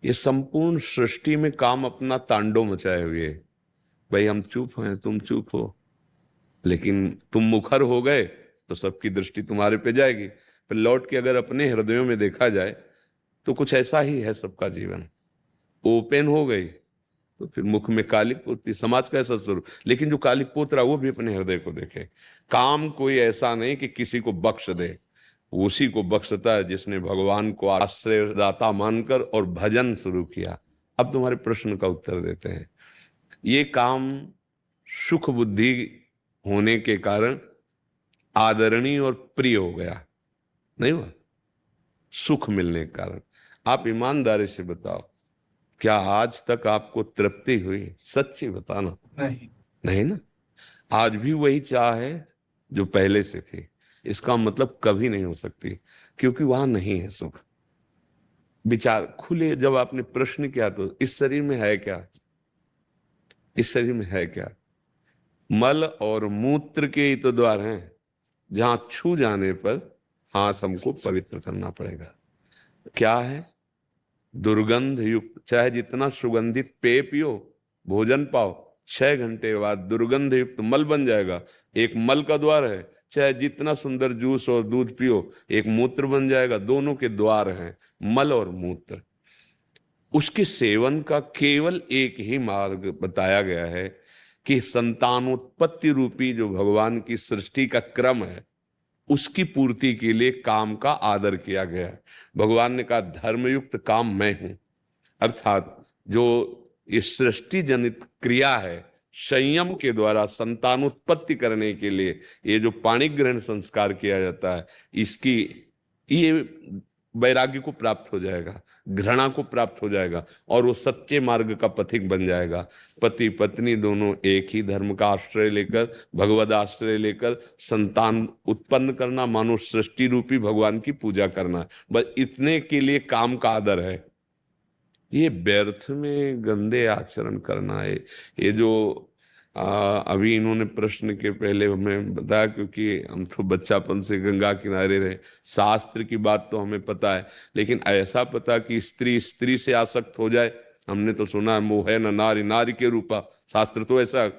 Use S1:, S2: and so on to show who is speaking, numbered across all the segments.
S1: ये संपूर्ण सृष्टि में काम अपना तांडव मचाए हुए है। भाई हम चुप हैं, तुम चुप हो, लेकिन तुम मुखर हो गए तो सबकी दृष्टि तुम्हारे पे जाएगी। फिर लौट के अगर अपने हृदयों में देखा जाए तो कुछ ऐसा ही है सबका जीवन। ओपन हो गई तो फिर मुख में कालिक पोतती, समाज का ऐसा स्वरूप। लेकिन जो कालिक पोत रहा वो भी अपने हृदय को देखे। काम कोई ऐसा नहीं कि किसी को बख्श दे, उसी को बख्शता है जिसने भगवान को आश्रयदाता मानकर और भजन शुरू किया। अब तुम्हारे प्रश्न का उत्तर देते हैं। ये काम सुख बुद्धि होने के कारण आदरणीय और प्रिय हो गया, नहीं हुआ? सुख मिलने के कारण। आप ईमानदारी से बताओ, क्या आज तक आपको तृप्ति हुई? सच्ची बताना।
S2: नहीं।
S1: नहीं ना। आज भी वही चाह है जो पहले से थी। इसका मतलब कभी नहीं हो सकती, क्योंकि वहां नहीं है सुख। विचार खुले, जब आपने प्रश्न किया तो इस शरीर में है क्या? इस शरीर में है क्या? मल और मूत्र के ही तो द्वार हैं, जहां छू जाने पर हाथ हमको पवित्र करना पड़ेगा। क्या है? दुर्गंध युक्त, चाहे जितना सुगंधित पेय पियो, भोजन पाओ, 6 घंटे बाद दुर्गंध युक्त मल बन जाएगा। एक मल का द्वार है। चाहे जितना सुंदर जूस और दूध पियो, एक मूत्र बन जाएगा। दोनों के द्वार हैं, मल और मूत्र। उसके सेवन का केवल एक ही मार्ग बताया गया है कि संतानोत्पत्ति रूपी जो भगवान की सृष्टि का क्रम है, उसकी पूर्ति के लिए काम का आदर किया गया है। भगवान ने कहा धर्मयुक्त काम मैं हूं, अर्थात जो ये सृष्टि जनित क्रिया है, संयम के द्वारा संतानोत्पत्ति करने के लिए ये जो पाणी ग्रहण संस्कार किया जाता है, इसकी ये वैराग्य को प्राप्त हो जाएगा, घृणा को प्राप्त हो जाएगा, और वो सच्चे मार्ग का पथिक बन जाएगा। पति पत्नी दोनों एक ही धर्म का आश्रय लेकर, भगवद आश्रय लेकर संतान उत्पन्न करना, मानो सृष्टि रूपी भगवान की पूजा करना, बस इतने के लिए काम का आदर है। ये व्यर्थ में गंदे आचरण करना है। ये जो अभी इन्होंने प्रश्न के पहले हमें बताया, क्योंकि हम तो बच्चापन से गंगा किनारे रहे, शास्त्र की बात तो हमें पता है, लेकिन ऐसा पता कि स्त्री स्त्री से आसक्त हो जाए, हमने तो सुना है मोह न नारी नारी के रूपा। शास्त्र तो ऐसा,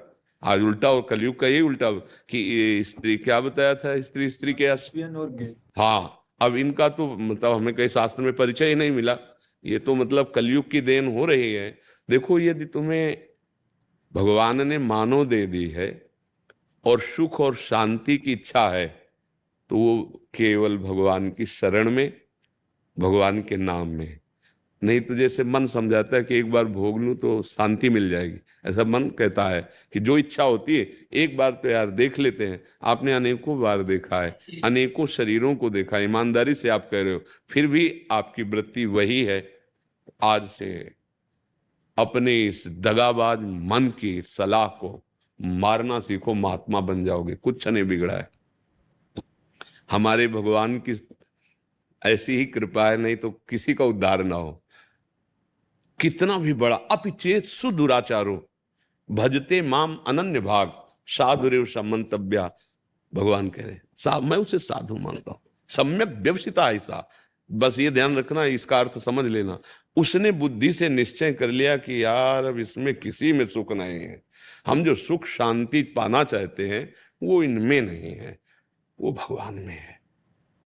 S1: आज उल्टा, और कलयुग का यही उल्टा कि ये स्त्री क्या बताया था, स्त्री स्त्री के
S2: और गे।
S1: हाँ, अब इनका तो मतलब हमें कहीं शास्त्र में परिचय ही नहीं मिला। ये तो मतलब कलयुग की देन हो रही है। देखो, यदि तुम्हें भगवान ने मानव दे दी है और सुख और शांति की इच्छा है, तो वो केवल भगवान की शरण में, भगवान के नाम में। नहीं तो जैसे मन समझाता है कि एक बार भोग लूं तो शांति मिल जाएगी, ऐसा मन कहता है कि जो इच्छा होती है एक बार तो यार देख लेते हैं। आपने अनेकों बार देखा है, अनेकों शरीरों को देखा है, ईमानदारी से आप कह रहे हो, फिर भी आपकी वृत्ति वही है। आज से अपने इस दगाबाज मन की सलाह को मारना सीखो, महात्मा बन जाओगे। कुछ नहीं बिगड़ा है। हमारे भगवान की ऐसी ही कृपा है, नहीं तो किसी का उद्धार ना हो। कितना भी बड़ा अपिचेत सुदुराचारो भजते माम अनन्य भाग साधुरेव समंतव्या, भगवान कह रहे मैं उसे साधु मानता हूं, सम्यक व्यवसिता ऐसा। बस ये ध्यान रखना, इसका अर्थ समझ लेना। उसने बुद्धि से निश्चय कर लिया कि यार अब इसमें किसी में सुख नहीं है, हम जो सुख शांति पाना चाहते हैं वो इनमें नहीं है, वो भगवान में है।